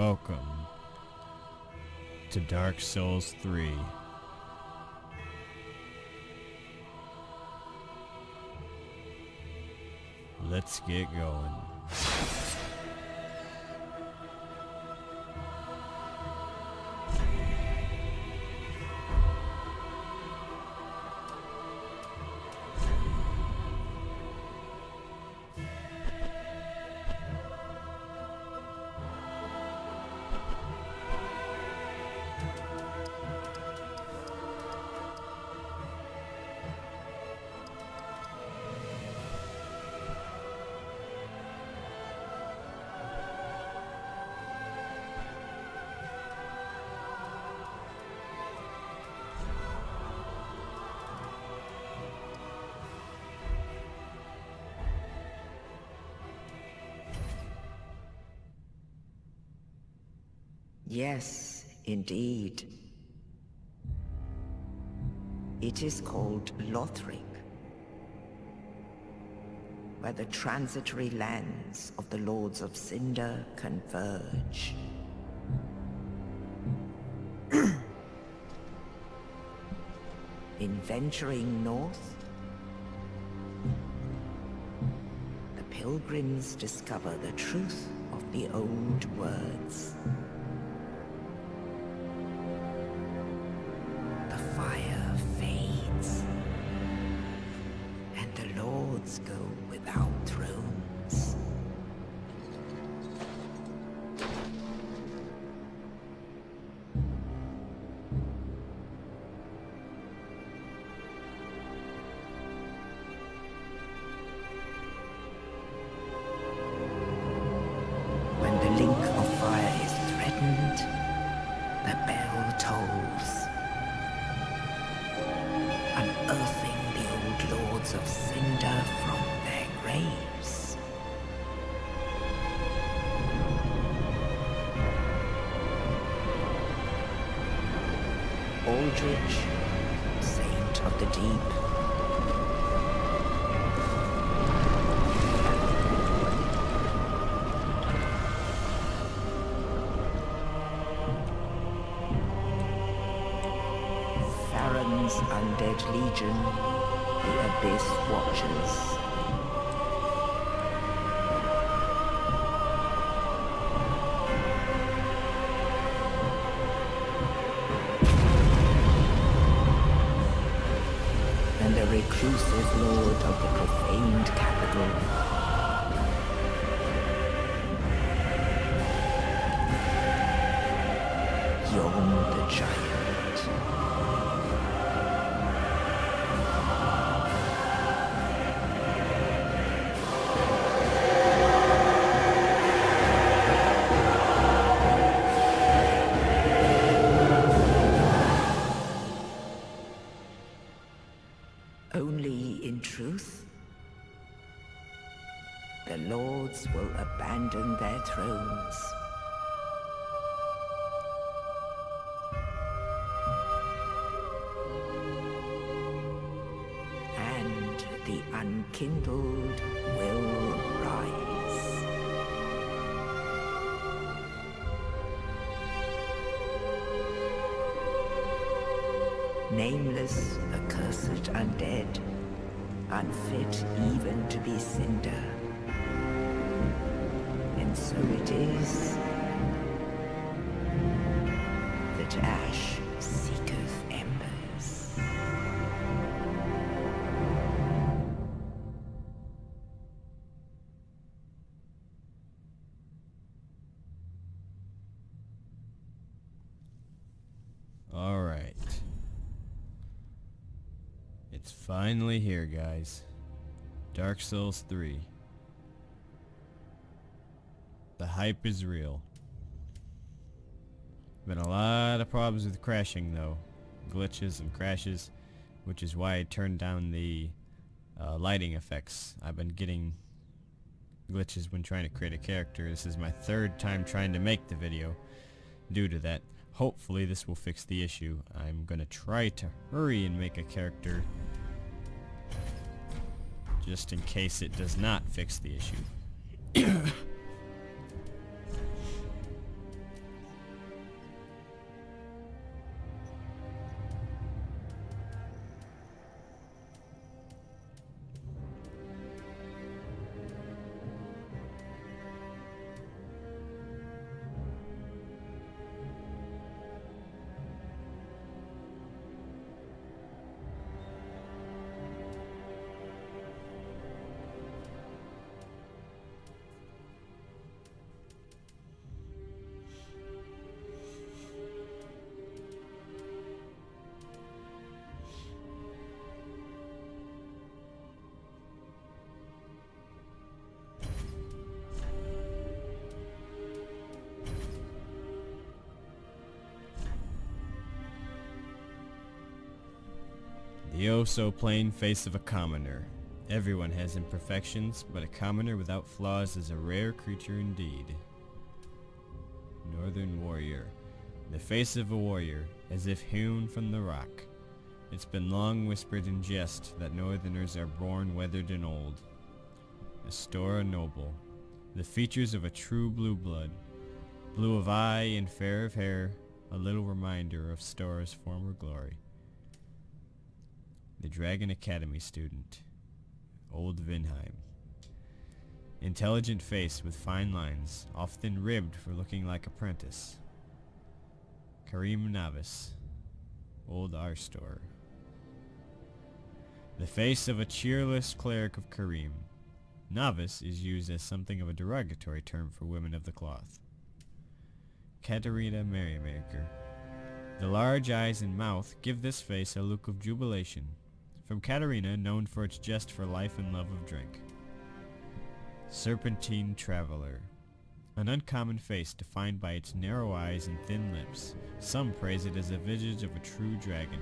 welcome to Dark Souls 3. Let's get going. Yes, indeed. It is called Lothric, where the transitory lands of the Lords of Cinder converge. In venturing north, the pilgrims discover the truth of the old words. The fire fades, and the lords go without thrones. When the link of fire is threatened, the bell tolls, unearthing the old lords of Cinder from their graves. Aldrich, saint of the deep, Farron's undead legion, the Abyss Watchers. And the reclusive lord of the profaned capital. Yom the Giant. Only in truth, the lords will abandon their thrones. And the unkindled will rise. Nameless, accursed undead, unfit even to be cinder. And so it is that ash seeketh embers. All right. It's finally here, guys. Dark Souls 3. The hype is real. Been a lot of problems with crashing though. Glitches and crashes, which is why I turned down the lighting effects. I've been getting glitches when trying to create a character. This is my third time trying to make the video due to that. Hopefully this will fix the issue. I'm gonna try to hurry and make a character just in case it does not fix the issue. The oh-so-plain face of a commoner. Everyone has imperfections, but a commoner without flaws is a rare creature indeed. Northern warrior. The face of a warrior, as if hewn from the rock. It's been long whispered in jest that northerners are born weathered and old. Astora noble. The features of a true blue blood. Blue of eye and fair of hair, a little reminder of Stora's former glory. The Dragon Academy student. Old Vinheim. Intelligent face with fine lines, often ribbed for looking like apprentice. Karim Novice. Old Arstor. The face of a cheerless cleric of Karim. Novice is used as something of a derogatory term for women of the cloth. Katerina Merrymaker. The large eyes and mouth give this face a look of jubilation. From Katerina, known for its jest for life and love of drink. Serpentine Traveler. An uncommon face defined by its narrow eyes and thin lips. Some praise it as a visage of a true dragon.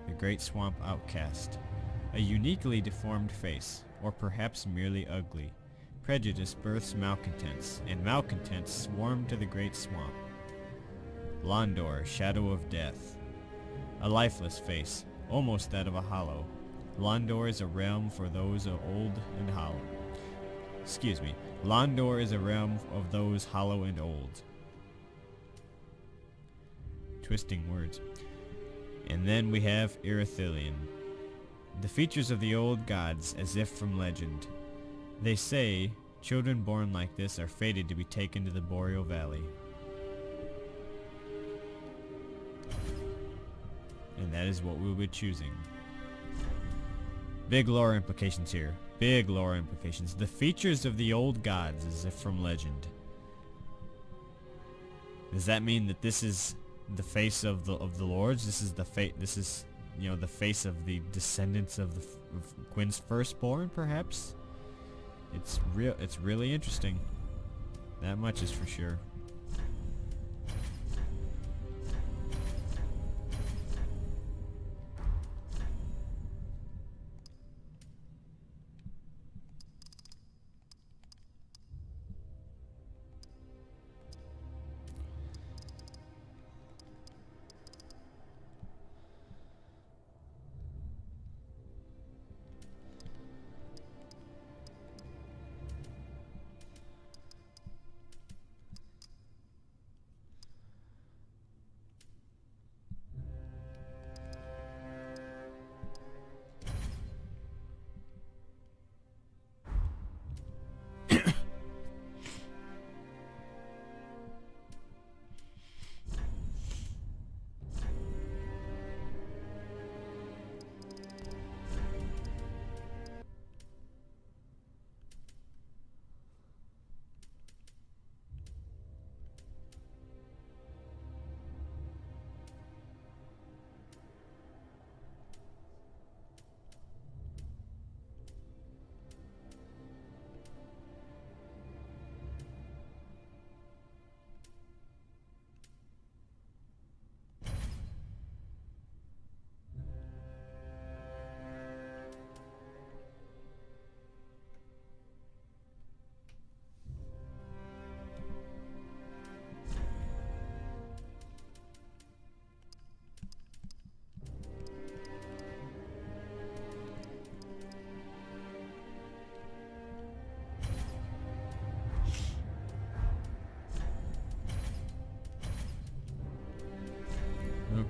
The Great Swamp Outcast. A uniquely deformed face, or perhaps merely ugly. Prejudice births malcontents, and malcontents swarm to the Great Swamp. Londor, Shadow of Death. A lifeless face, almost that of a hollow. Londor is a realm for those old and hollow. Londor is a realm of those hollow and old. Twisting words. And then we have Irithilian. The features of the old gods, as if from legend. They say children born like this are fated to be taken to the Boreal Valley. And that is what we'll be choosing. Big lore implications here. Big lore implications. The features of the old gods, as if from legend. Does that mean that this is the face of the lords? This is the the face of the descendants of Gwyn's firstborn, perhaps? It's really interesting. That much is for sure.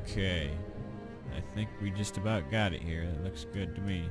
Okay. I think we just about got it here. That looks good to me.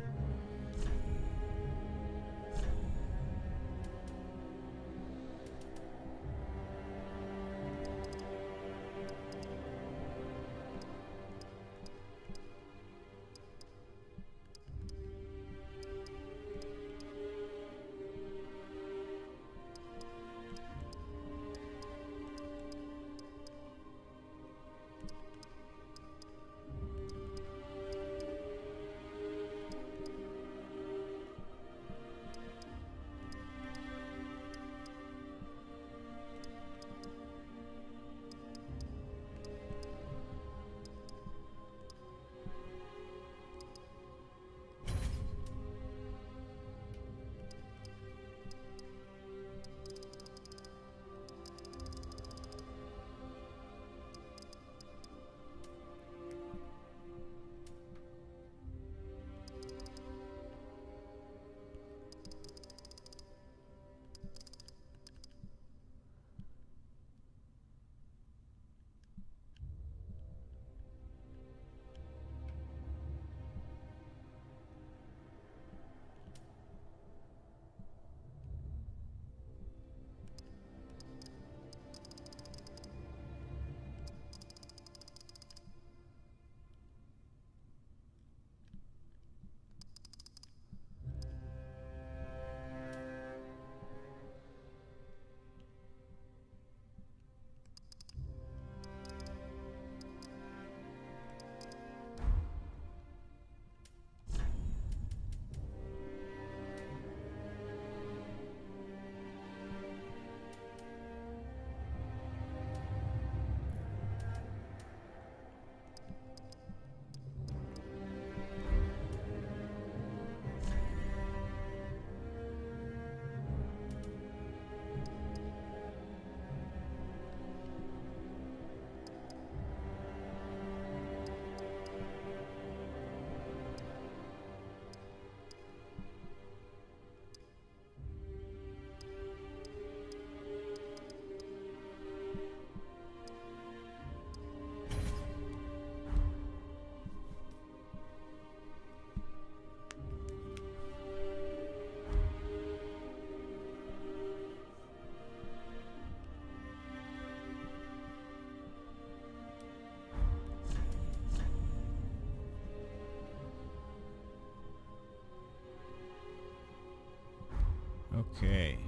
Okay.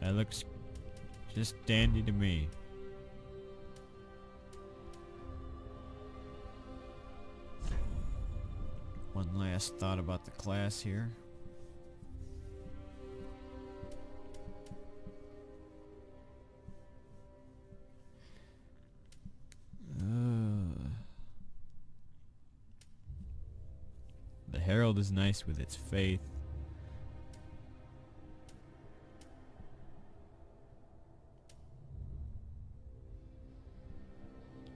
That looks just dandy to me. One last thought about the class here. The Herald is nice with its faith.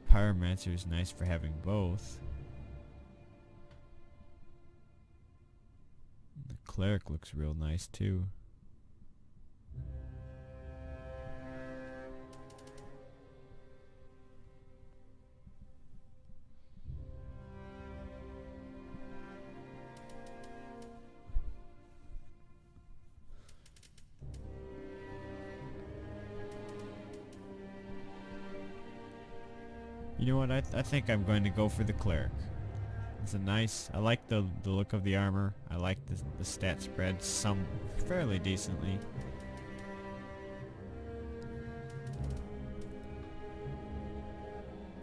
Pyromancer is nice for having both. The Cleric looks real nice too. You know what? I think I'm going to go for the Cleric. It's a nice. I like the look of the armor. I like the stat spread fairly decently.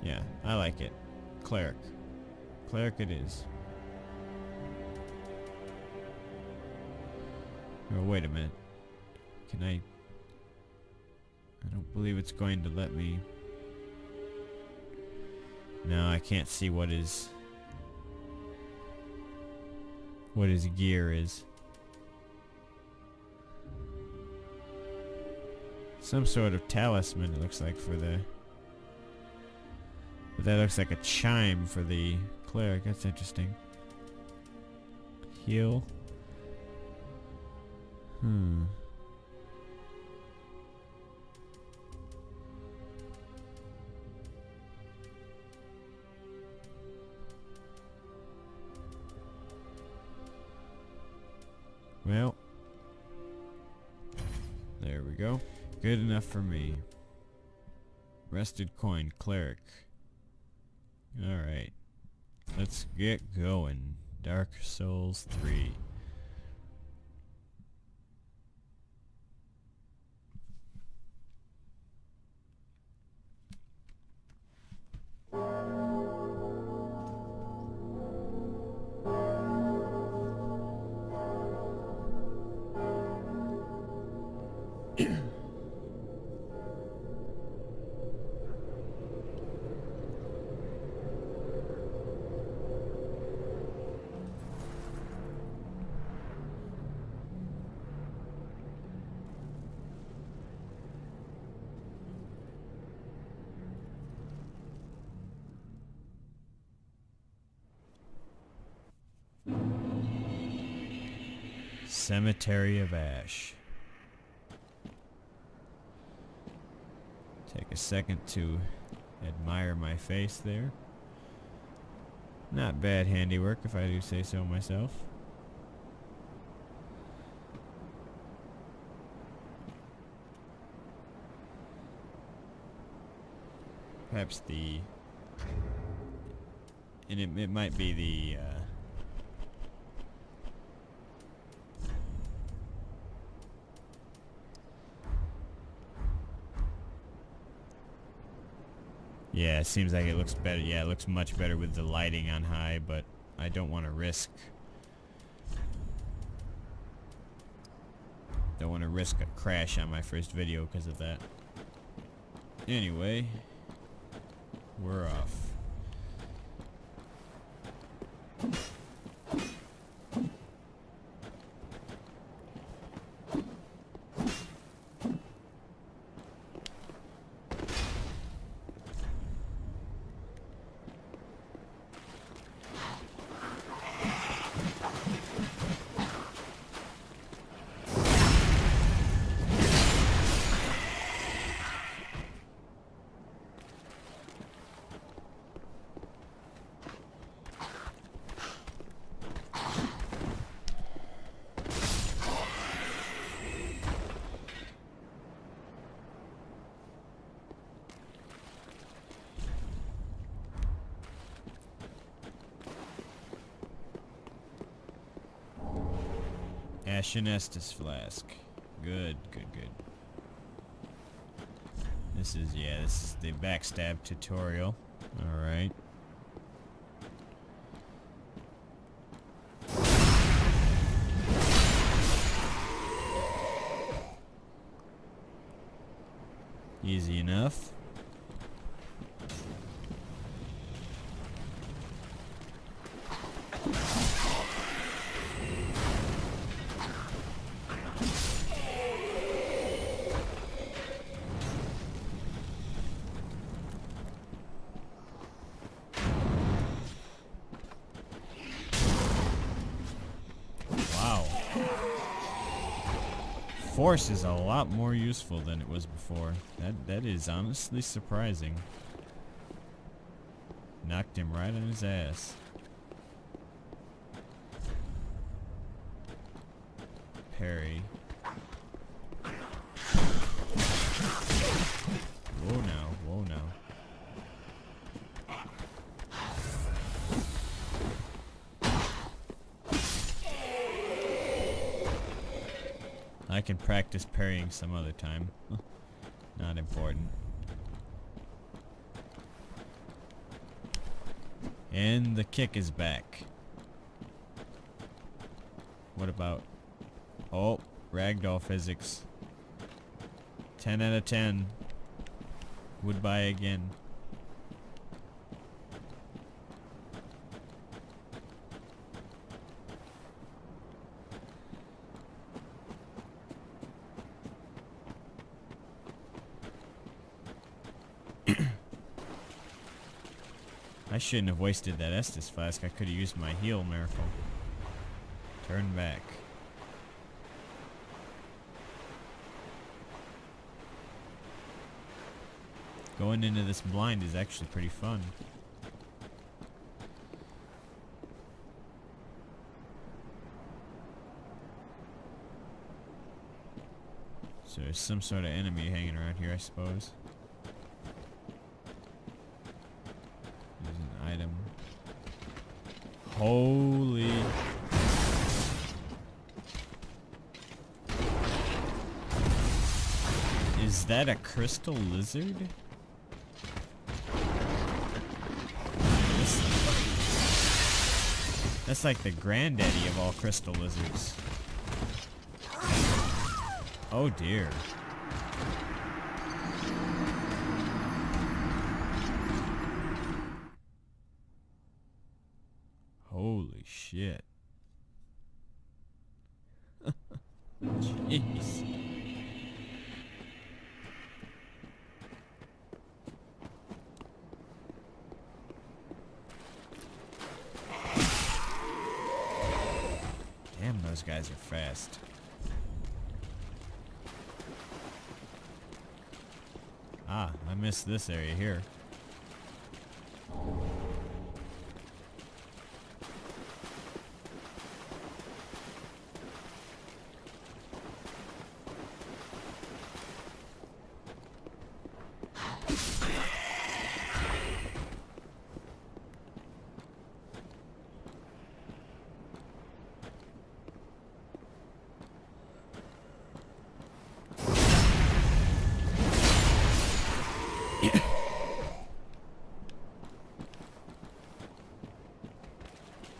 Yeah, I like it. Cleric. Cleric it is. Oh, wait a minute. Can I don't believe it's going to let me. No, I can't see what his gear is. Some sort of talisman, it looks like, for the... But that looks like a chime for the Cleric. That's interesting. Heal. Well, there we go. Good enough for me. Rested coin, Cleric. Alright. Let's get going. Dark Souls 3. Cemetery of Ash. Take a second to admire my face there. Not bad handiwork, if I do say so myself. Perhaps the... And it might be the... Yeah, it seems like it looks better. Yeah, it looks much better with the lighting on high, but I don't want to risk... Don't want to risk a crash on my first video because of that. Anyway, we're off. Ashen Estus flask. Good, good, good. This is the backstab tutorial. Alright. Easy enough. Wow. Force is a lot more useful than it was before. That is honestly surprising. Knocked him right on his ass. Parry. Whoa now, whoa now. I can practice parrying some other time. Not important. And the kick is back. What about... Oh, ragdoll physics. 10 out of 10. Would buy again. I shouldn't have wasted that Estus flask. I could have used my heal miracle. Turn back. Going into this blind is actually pretty fun. So there's some sort of enemy hanging around here, I suppose. There's an item. Holy... Is that a crystal lizard? That's like the granddaddy of all crystal lizards. Oh dear. Holy shit. Jeez. Damn, those guys are fast. Ah, I missed this area here.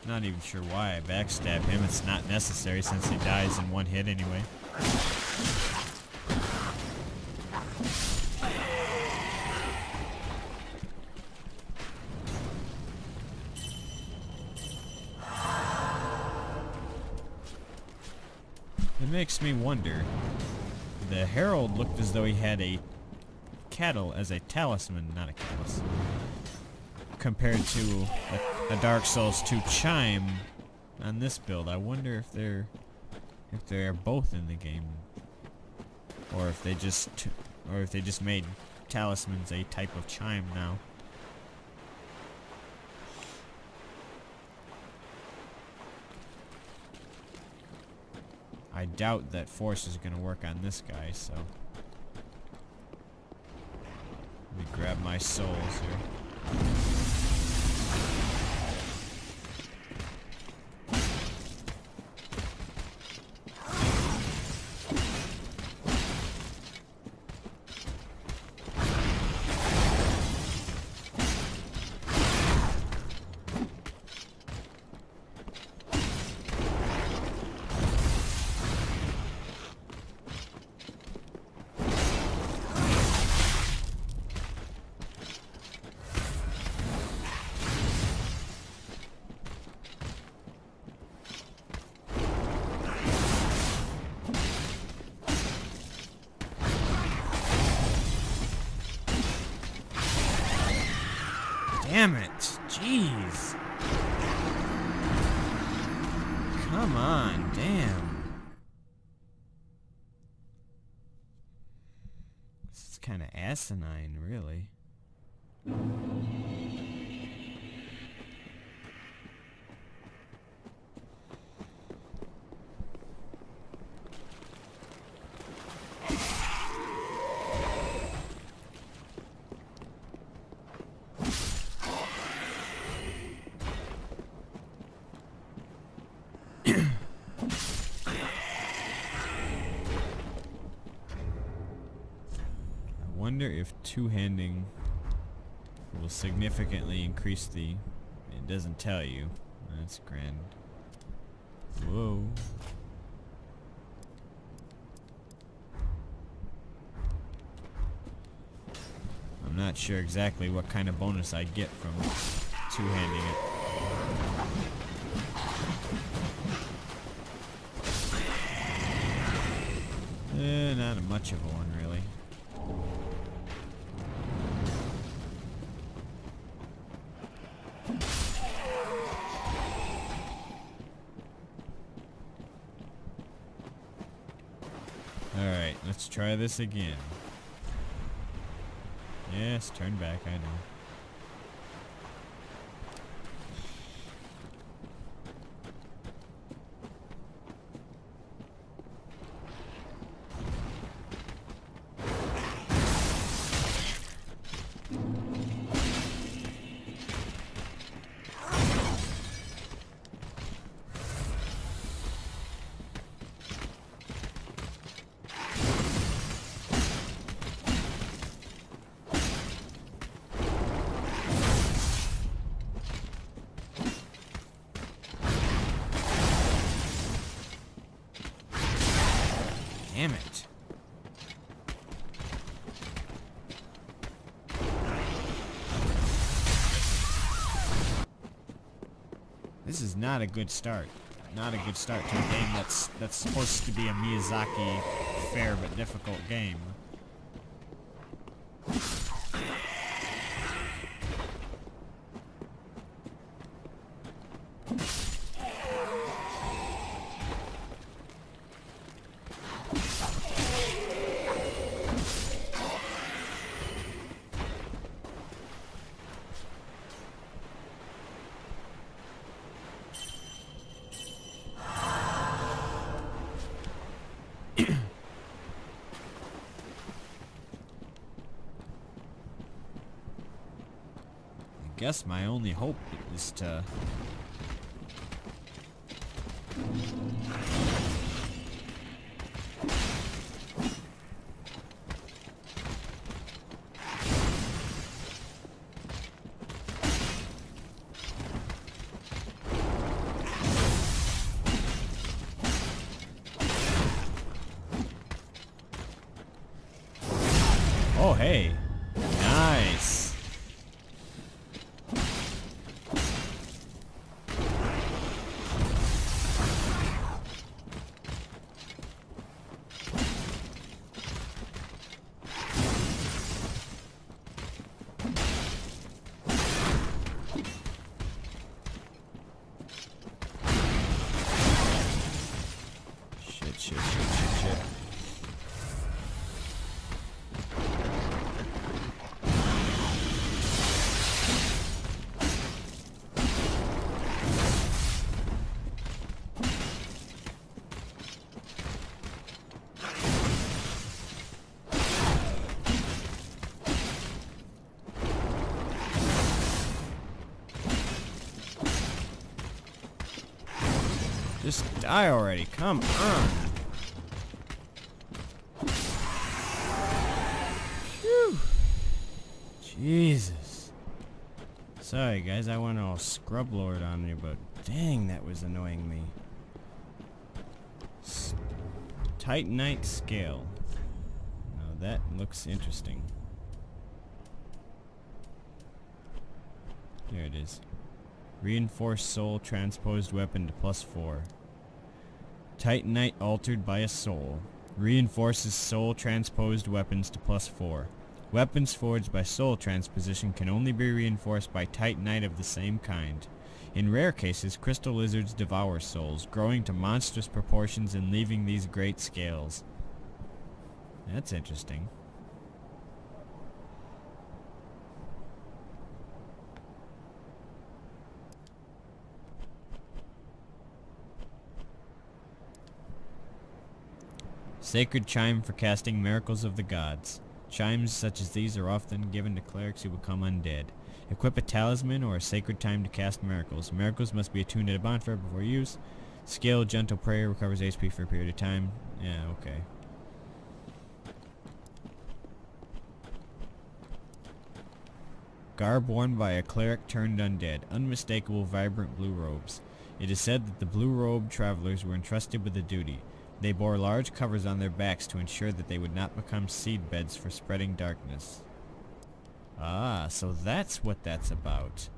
Not even sure why I backstab him. It's not necessary since he dies in one hit anyway. It makes me wonder. The Herald looked as though he had a cattle as a talisman, not a callus, compared to a Dark Souls 2 chime on this build. I wonder if they're both in the game, or if they just made talismans a type of chime now. I doubt that force is going to work on this guy, so let me grab my souls here. Come on, damn. This is kind of asinine, really. I wonder if two-handing will significantly increase the... It doesn't tell you. That's grand. Whoa. I'm not sure exactly what kind of bonus I get from two-handing it. Not much of a one, really. Alright, let's try this again. Yes, turn back, I know. Damn it. This is not a good start. Not a good start to a game that's supposed to be a Miyazaki fair but difficult game. I guess my only hope is to... Oh, hey. Nice. Shit. Just die already, come on. Phew. Jesus. Sorry guys, I went all scrub lord on you, but dang, that was annoying me. Titanite scale. Now that looks interesting. There it is. Reinforced soul transposed weapon to +4. Titanite altered by a soul. Reinforces soul transposed weapons to +4. Weapons forged by soul transposition can only be reinforced by Titanite of the same kind. In rare cases, crystal lizards devour souls, growing to monstrous proportions and leaving these great scales. That's interesting. Sacred chime for casting miracles of the gods. Chimes such as these are often given to clerics who become undead. Equip a talisman or a sacred chime to cast miracles. Miracles must be attuned at a bonfire before use. Skill, gentle prayer, recovers HP for a period of time. Yeah, okay. Garb worn by a cleric turned undead. Unmistakable vibrant blue robes. It is said that the blue-robed travelers were entrusted with a duty. They bore large covers on their backs to ensure that they would not become seed beds for spreading darkness. Ah, so that's what that's about.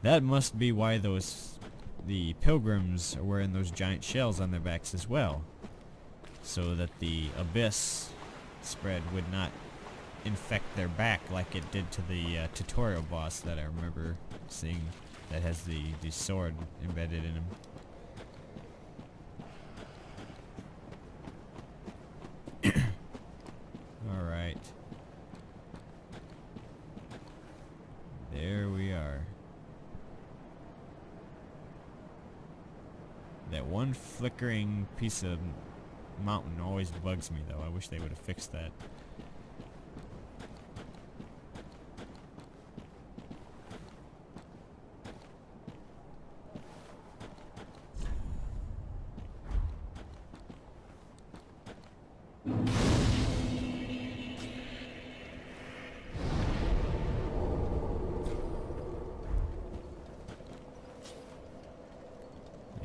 That must be why the pilgrims are wearing those giant shells on their backs as well. So that the abyss spread would not infect their back like it did to the tutorial boss that I remember seeing that has the sword embedded in him. Alright. There we are. That one flickering piece of mountain always bugs me though. I wish they would have fixed that.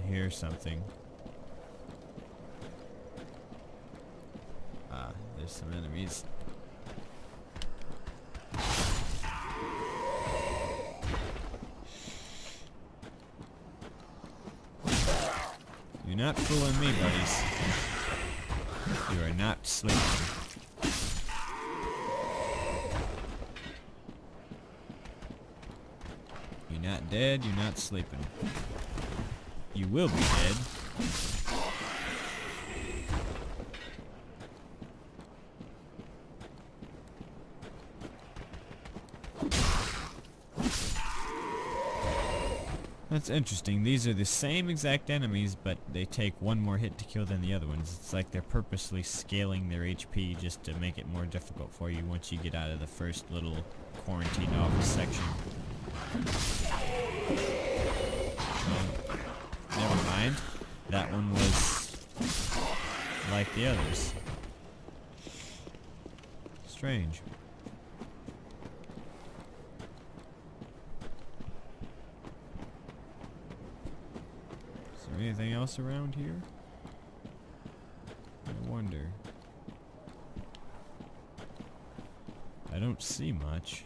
Hear something. Ah, there's some enemies. You're not fooling me, buddies. You are not sleeping. You're not dead, you're not sleeping. You will be dead. That's interesting. These are the same exact enemies, but they take one more hit to kill than the other ones. It's like they're purposely scaling their HP just to make it more difficult for you once you get out of the first little quarantined office section. Never mind. That one was like the others. Strange. Is there anything else around here? I wonder. I don't see much.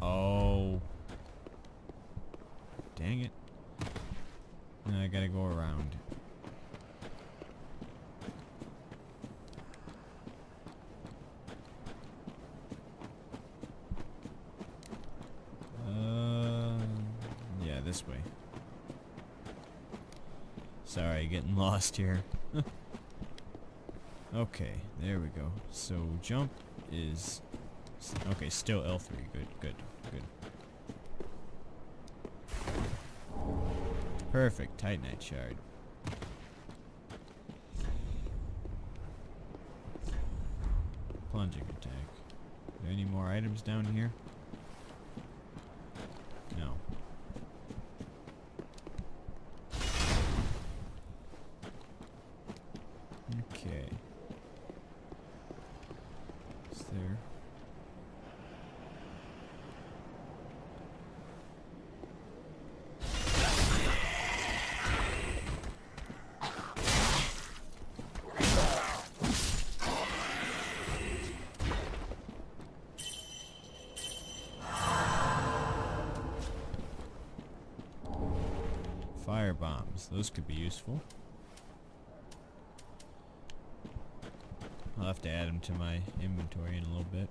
Oh. Dang it. Now I gotta go around. Yeah, this way. Sorry, getting lost here. Okay, there we go. So jump is... Okay, still L3. Good, good, good. Perfect. Titanite shard. Plunging attack. Are there any more items down here? No. Okay. Is there... Fire bombs. Those could be useful. I'll have to add them to my inventory in a little bit.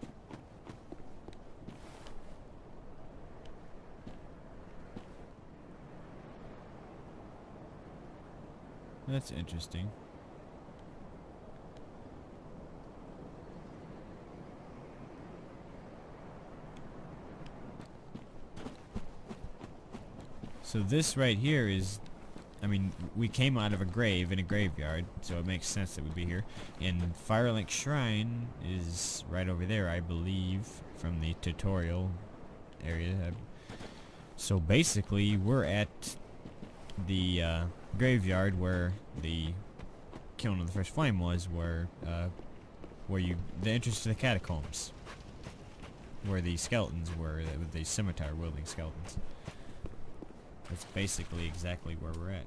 That's interesting. So this right here is, I mean, we came out of a grave in a graveyard, so it makes sense that we'd be here. And Firelink Shrine is right over there, I believe, from the tutorial area. So basically, we're at the graveyard where the Kiln of the First Flame was, where the entrance to the catacombs, where the skeletons were, the scimitar wielding skeletons. That's basically exactly where we're at.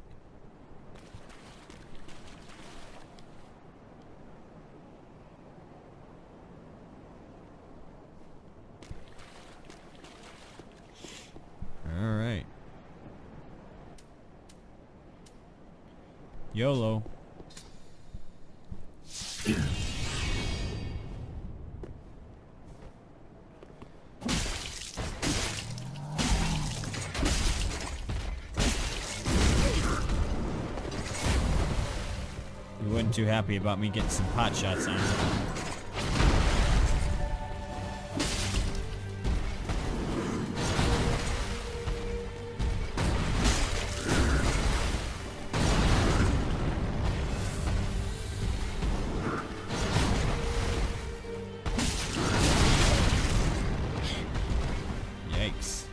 Alright. YOLO. You wasn't too happy about me getting some pot shots on you. Yikes.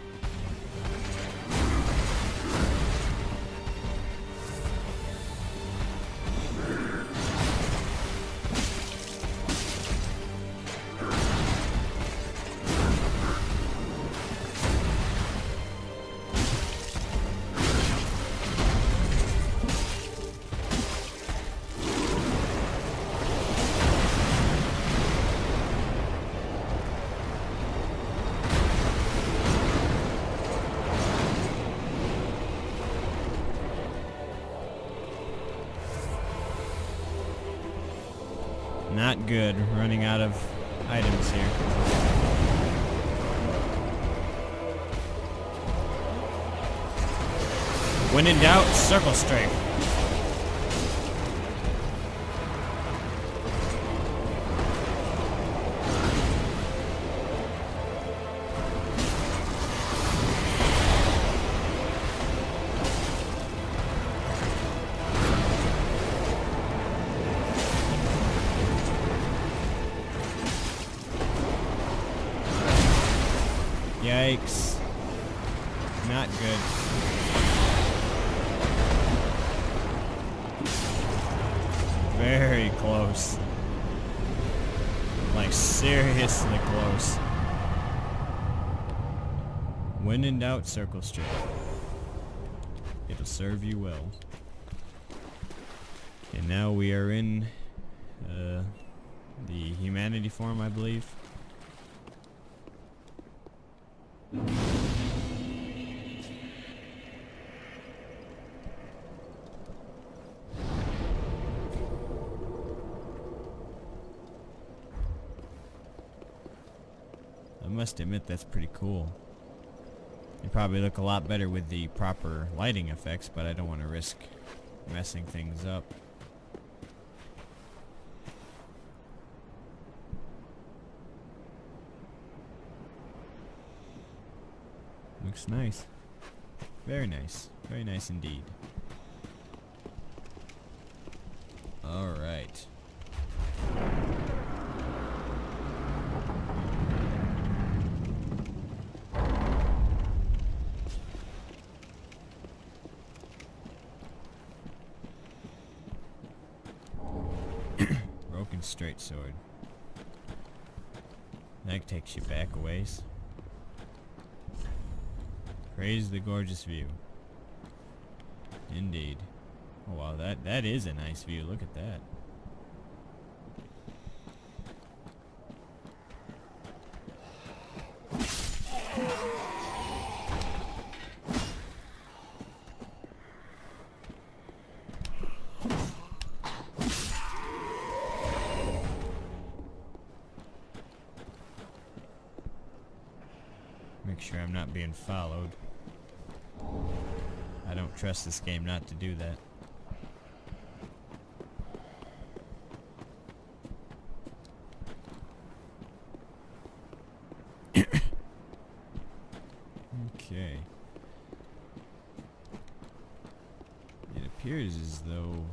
Not good, running out of items here. When in doubt, circle strafe. Yikes. Not good. Very close. Like, seriously close. When in doubt, circle straight. It'll serve you well. And now we are in the humanity form, I believe. I must admit that's pretty cool. It'd probably look a lot better with the proper lighting effects, but I don't want to risk messing things up. Looks nice. Very nice. Very nice indeed. Alright. Broken straight sword. That takes you back a ways. Praise the gorgeous view. Indeed. Oh wow, that is a nice view. Look at that. Make sure I'm not being followed. I don't trust this game not to do that. Okay. It appears as though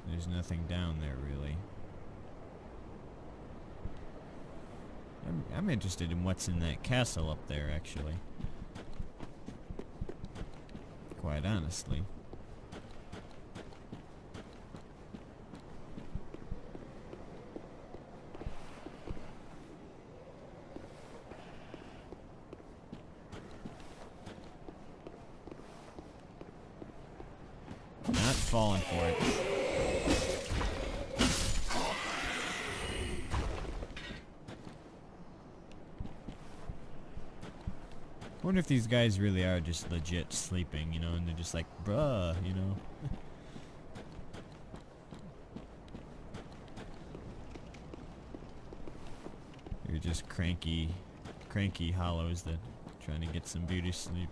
there's nothing down there really. I'm interested in what's in that castle up there, actually. Quite honestly. Not falling for it. I wonder if these guys really are just legit sleeping, you know, and they're just like, bruh, you know. They're just cranky hollows that trying to get some beauty sleep.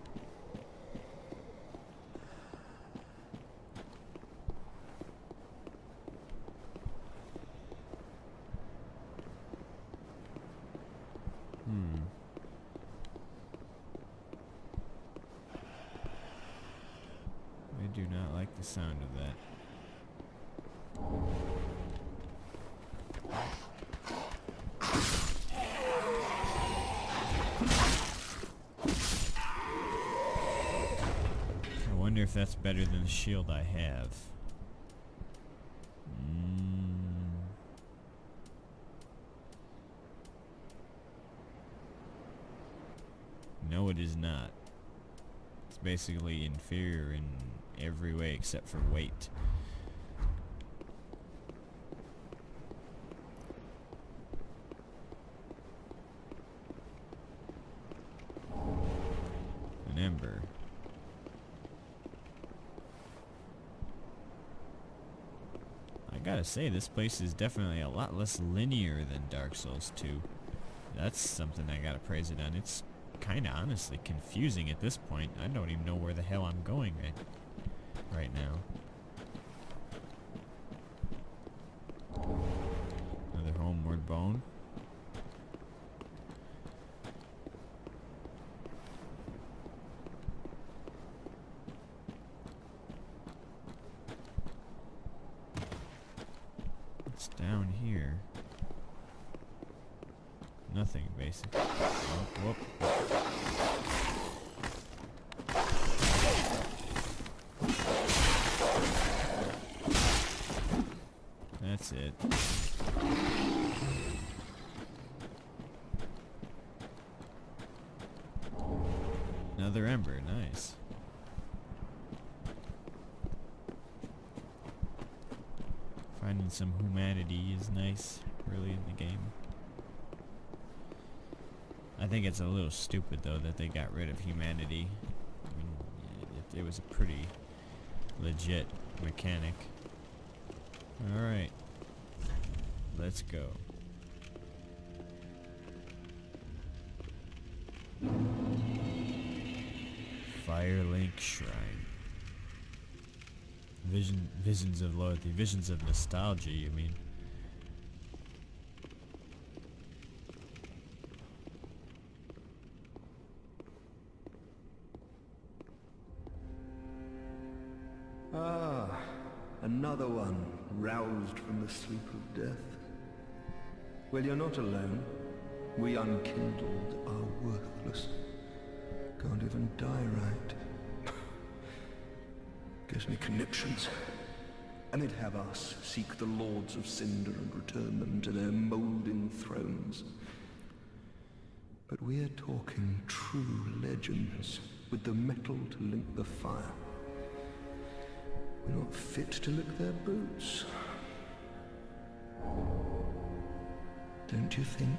I do not like the sound of that. I wonder if that's better than the shield I have. No, it is not. It's basically inferior in every way except for weight. An ember. I gotta say, this place is definitely a lot less linear than Dark Souls 2. That's something I gotta praise it on. It's kinda honestly confusing at this point. I don't even know where the hell I'm going right now. Another homeward bone. What's down here? Nothing, basically. Whoop, whoop. That's it. Another ember, nice. Finding some humanity is nice, really, in the game. I think it's a little stupid, though, that they got rid of humanity. I mean, it was a pretty legit mechanic. Alright. Let's go. Firelink Shrine. Visions of loyalty. Visions of nostalgia, you mean? Ah, another one roused from the sleep of death. Well, you're not alone. We unkindled are worthless. Can't even die right. Gives me conniptions. And they'd have us seek the Lords of Cinder and return them to their moulding thrones. But we're talking true legends, with the metal to link the fire. We're not fit to lick their boots. Don't you think?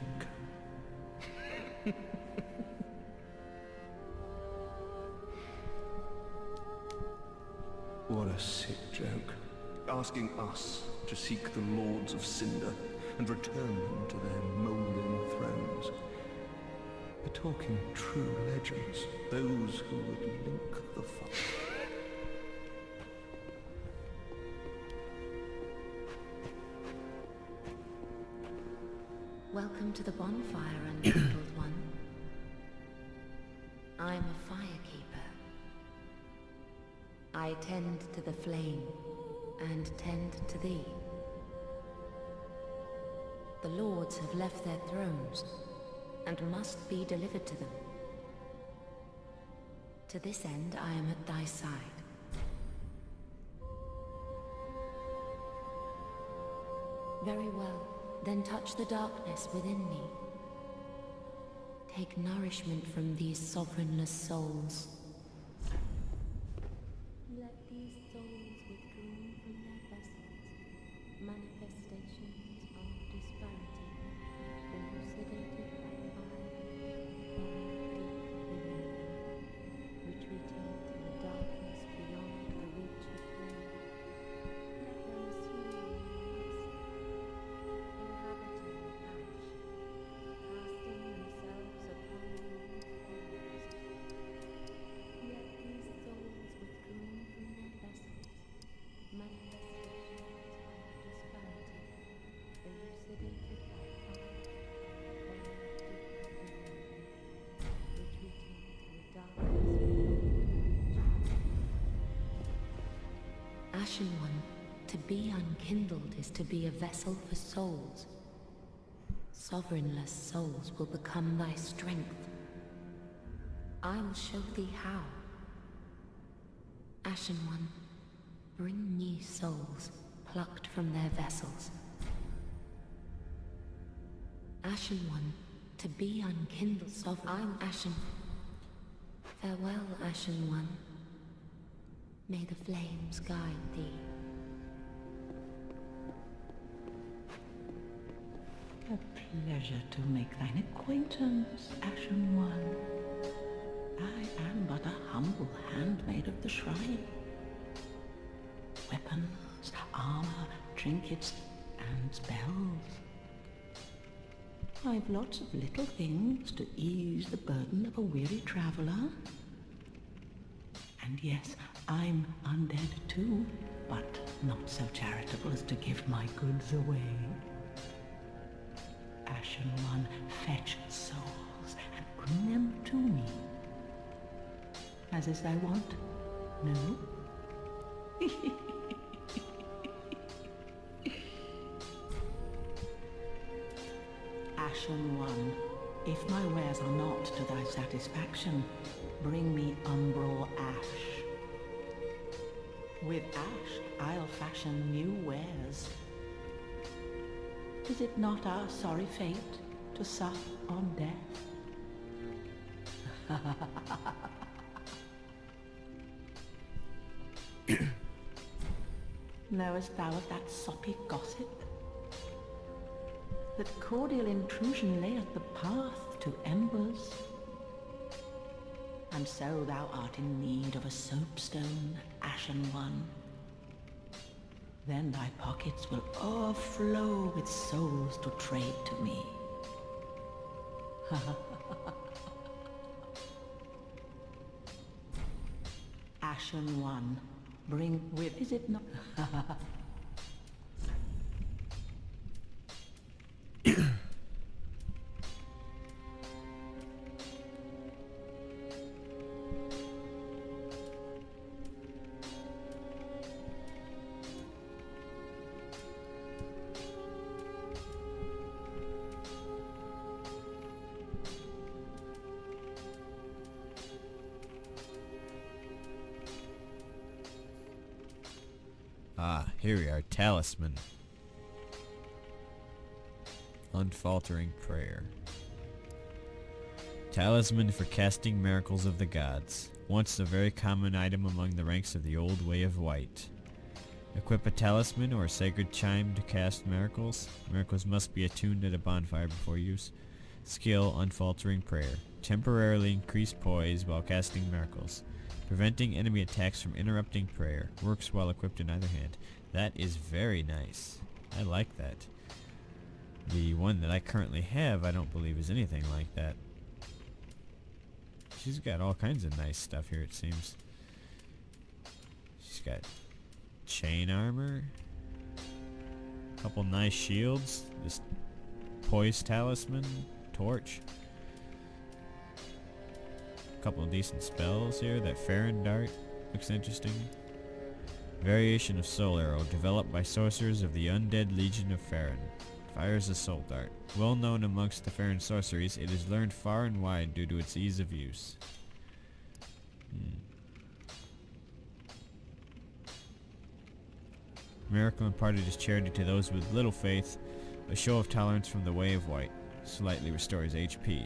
What a sick joke. Asking us to seek the Lords of Cinder and return them to their moulding thrones. We're talking true legends, those who would link the fire. Welcome to the bonfire, unkindled one. I am a firekeeper. I tend to the flame, and tend to thee. The lords have left their thrones, and must be delivered to them. To this end, I am at thy side. Very well. Then touch the darkness within me. Take nourishment from these sovereignless souls. Let these souls withdrawn from their vessels, manifestations of disparity, elucidated by fire, deep within them, retreating to the darkness beyond the reach of flame. Let them assume Ashen One, to be unkindled is to be a vessel for souls. Sovereignless souls will become thy strength. I will show thee how. Ashen One, bring me souls plucked from their vessels. Ashen One, to be unkindled sovereign. I'm Ashen. Farewell, Ashen One. May the flames guide thee. A pleasure to make thine acquaintance, Ashen One. I am but a humble handmaid of the shrine. Weapons, armor, trinkets, and spells. I've lots of little things to ease the burden of a weary traveler. And yes, I'm undead too, but not so charitable as to give my goods away. Ashen One, fetch souls and bring them to me. As is thy wont, no? Ashen One, if my wares are not to thy satisfaction, bring me umbral ash. With ash, I'll fashion new wares. Is it not our sorry fate to sup on death? Knowest thou of that soppy gossip? That cordial intrusion layeth the path to embers? And so thou art in need of a soapstone, Ashen One. Then thy pockets will overflow with souls to trade to me. Ashen One, bring with... Is it not... Ah, here we are. Talisman. Unfaltering prayer. Talisman for casting miracles of the gods. Once a very common item among the ranks of the old way of white. Equip a talisman or a sacred chime to cast miracles. Miracles must be attuned at a bonfire before use. Skill, unfaltering prayer. Temporarily increase poise while casting miracles. Preventing enemy attacks from interrupting prayer. Works while equipped in either hand. That is very nice. I like that. The one that I currently have, I don't believe is anything like that. She's got all kinds of nice stuff here, it seems. She's got chain armor, a couple nice shields, this poise talisman, torch, a couple of decent spells here. That Farron dart looks interesting. Variation of soul arrow developed by sorcerers of the undead legion of Farron. Fires a soul dart. Well known amongst the Farron sorceries, it is learned far and wide due to its ease of use. Miracle imparted as charity to those with little faith. A show of tolerance from the way of white. Slightly restores HP.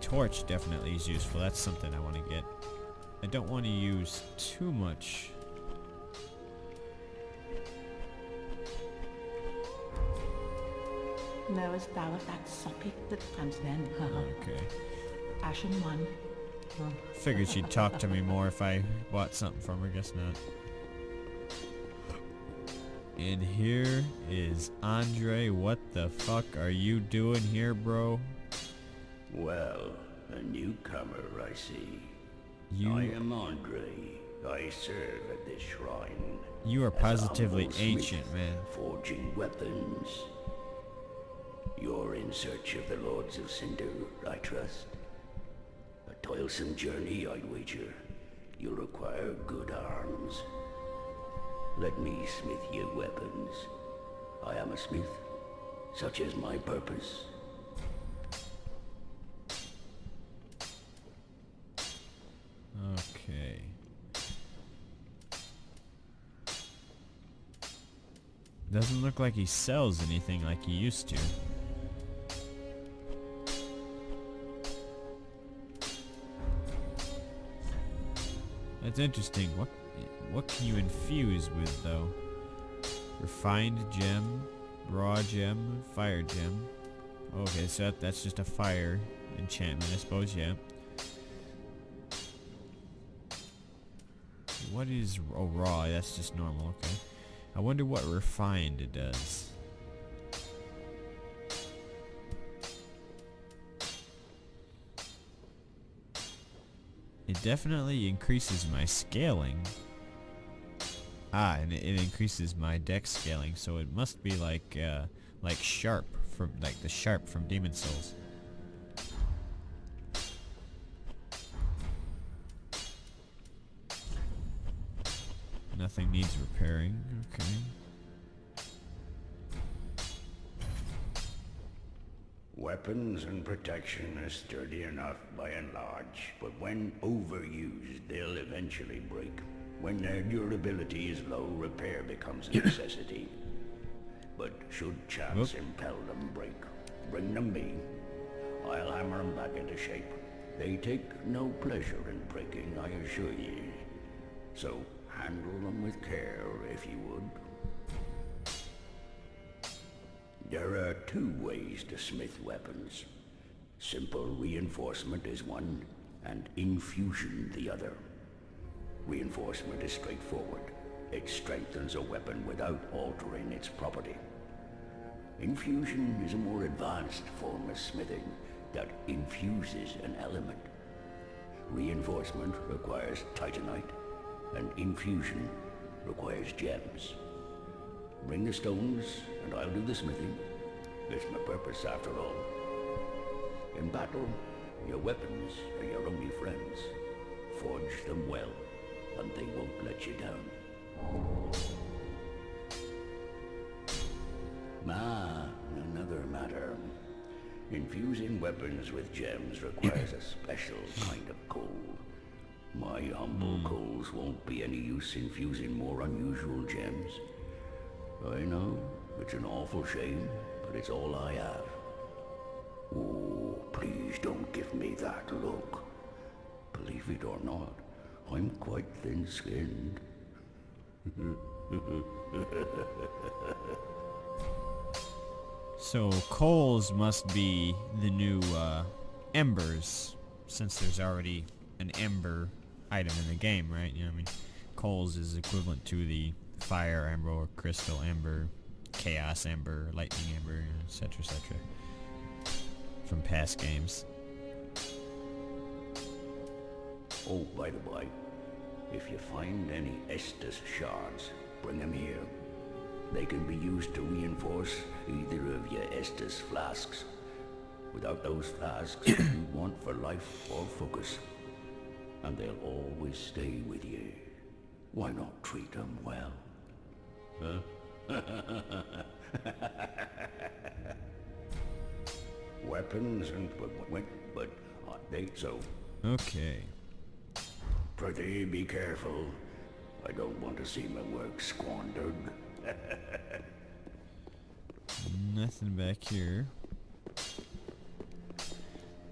Torch definitely is useful. That's something I want to get. I don't want to use too much. Knowest thou of that soppy that comes then? Okay. Ashen one. Figured she'd talk to me more if I bought something from her. Guess not. And here is Andre. What the fuck are you doing here, bro? Well, a newcomer, I see. You I am Andre. I serve at this shrine. You are as a positively humble ancient, smith, man. Forging weapons. You're in search of the Lords of Cinder, I trust. A toilsome journey, I'd wager. You'll require good arms. Let me smith you weapons. I am a smith. Such is my purpose. Okay. Doesn't look like he sells anything like he used to. That's interesting. What can you infuse with though? Refined gem, raw gem, fire gem. Okay, so that's just a fire enchantment, I suppose, yeah. What is raw? That's just normal, okay. I wonder what refined it does. It definitely increases my scaling. And it increases my dex scaling, so it must be like sharp from the sharp from Demon Souls. Nothing needs repairing. Okay. Weapons and protection are sturdy enough by and large, but when overused, they'll eventually break. When their durability is low, repair becomes a necessity. But should chance impel them break, bring them me. I'll hammer them back into shape. They take no pleasure in breaking, I assure ye. So handle them with care, if you would. There are two ways to smith weapons. Simple reinforcement is one, and infusion the other. Reinforcement is straightforward. It strengthens a weapon without altering its property. Infusion is a more advanced form of smithing that infuses an element. Reinforcement requires titanite, and infusion requires gems. Bring the stones, and I'll do the smithing. It's my purpose, after all. In battle, your weapons are your only friends. Forge them well, and they won't let you down. Another matter. Infusing weapons with gems requires a special kind of coal. My humble coals won't be any use infusing more unusual gems. I know, it's an awful shame, but it's all I have. Oh, please don't give me that look. Believe it or not, I'm quite thin-skinned. So coals must be the new embers, since there's already an ember item in the game, right? You know what I mean? Coals is equivalent to the fire ember or crystal ember Chaos Ember, Lightning Ember, etc., etc. from past games. Oh, by the by, if you find any Estus shards, bring them here. They can be used to reinforce either of your Estus flasks. Without those flasks, you'd want for life or focus. And they'll always stay with you. Why not treat them well? Huh? Weapons and but aren't they so? Okay. Prithee, be careful. I don't want to see my work squandered. Nothing back here.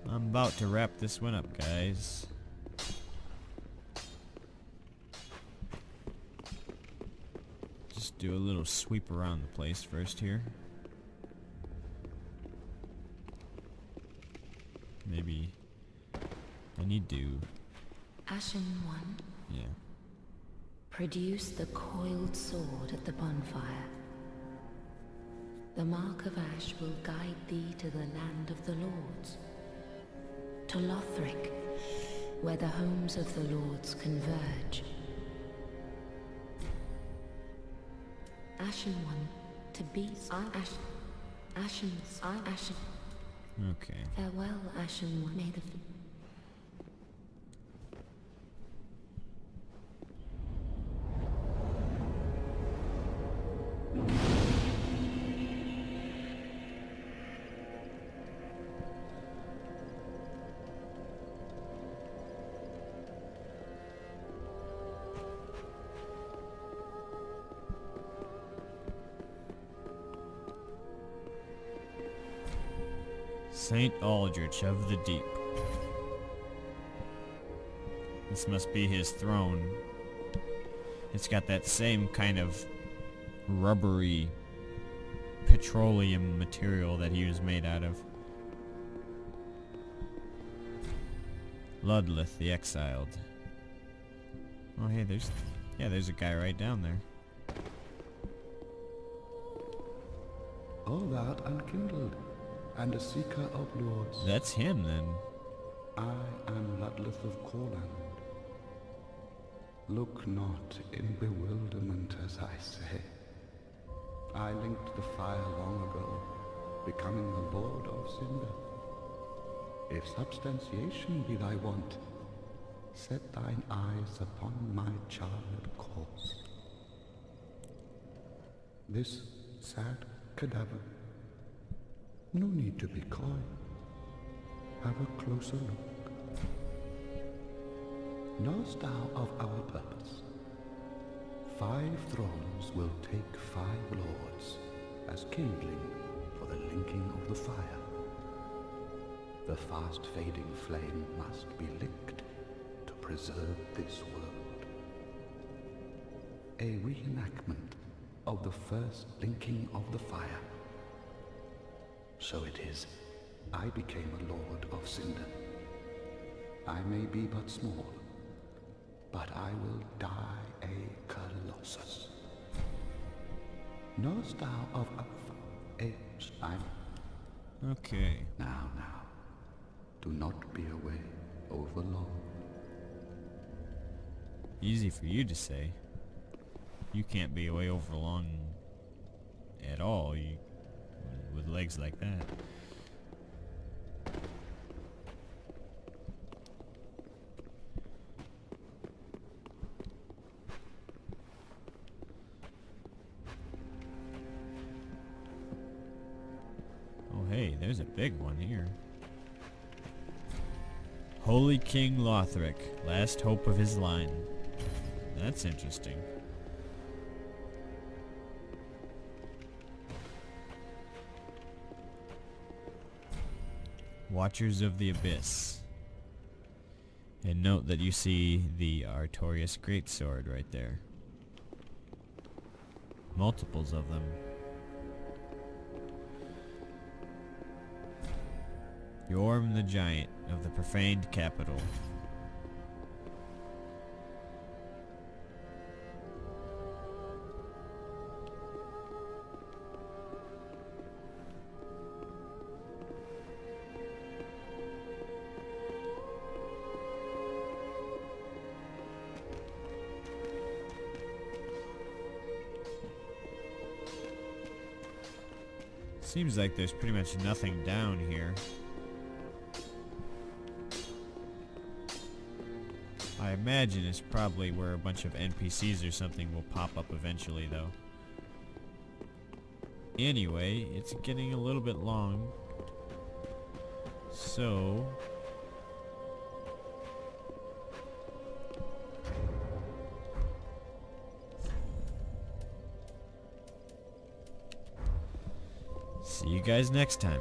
I'm about to wrap this one up, guys. Just do a little sweep around the place first here. Maybe I need to... Ashen One, yeah. produce the coiled sword at the bonfire. The mark of ash will guide thee to the land of the lords. To Lothric, where the homes of the lords converge. Ashen One, to be Ashen. Okay. Farewell, Ashen One. May the Saint Aldrich of the Deep. This must be his throne. It's got that same kind of rubbery petroleum material that he was made out of. Ludleth the Exiled. Oh hey, there's a guy right down there. O thou unkindled, and a seeker of lords. That's him then. I am Ludleth of Corland. Look not in bewilderment as I say. I linked the fire long ago, becoming the Lord of Cinder. If substantiation be thy want, set thine eyes upon my charred corpse. This sad cadaver, no need to be coy. Have a closer look. Knowest thou of our purpose? 5 thrones will take 5 lords as kindling for the linking of the fire. The fast-fading flame must be licked to preserve this world. A reenactment of the first linking of the fire. So it is, I became a Lord of Cinder. I may be but small, but I will die a Colossus. Knowest thou of a I'm... Okay. Now, do not be away over long. Easy for you to say. You can't be away over long at all, with legs like that. Oh hey, there's a big one here. Holy King Lothric, last hope of his line. That's interesting. Watchers of the Abyss. And note that you see the Artorias Greatsword right there. Multiples of them. Yorm the Giant of the profaned capital. Seems like there's pretty much nothing down here. I imagine it's probably where a bunch of NPCs or something will pop up eventually, though. Anyway, it's getting a little bit long. So... see you guys next time.